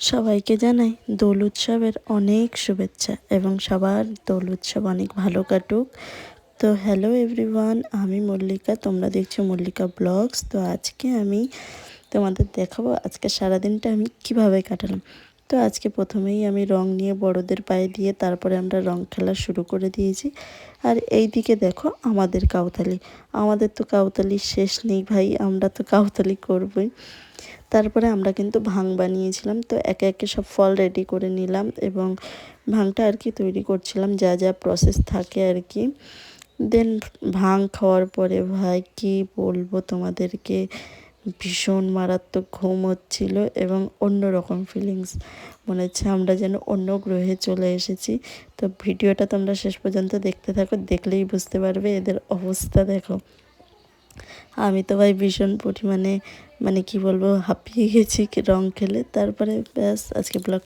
সবাইকে জানাই দোল উৎসবের অনেক শুভেচ্ছা এবং সবার দোল উৎসব অনেক ভালো কাটুক। তো হ্যালো এভরিওয়ান, আমি মল্লিকা, তোমরা দেখছো মল্লিকা ব্লগস। তো আজকে আমি তোমাদের দেখাবো আজকে সারাদিনটা আমি কিভাবে কাটালাম। তো আজকে প্রথমেই আমি রং নিয়ে বড়দের পায়ে দিয়ে তারপরে আমরা রং খেলা শুরু করে দিয়েছি। আর এই দিকে দেখো আমাদের কাউতালি, আমাদের তো কাউতালির শেষ নেই ভাই, আমরা তো কাউতালি করবই। তারপরে আমরা কিন্তু ভাং বানিয়েছিলাম, তো একে একে সব ফল রেডি করে নিলাম এবং ভাংটা আর কি তৈরি করছিলাম, যা যা প্রসেস থাকে আর কি। দেন ভাং খাওয়ার পরে ভাই কি বলবো তোমাদেরকে, ভীষণ মারাত্মক ঘুম হচ্ছিল এবং অন্যরকম ফিলিংস, মনে হচ্ছে আমরা যেন অন্য গ্রহে চলে এসেছি। তো ভিডিওটা তোমরা শেষ পর্যন্ত দেখতে থাকো, দেখলেই বুঝতে পারবে এদের অবস্থা দেখো। আমি তো ভাই ভীষণ পরিমাণে মানে কি বলবো হাঁপিয়ে গেছি রং খেলে। তারপরে ব্যাস আজকে ব্লগ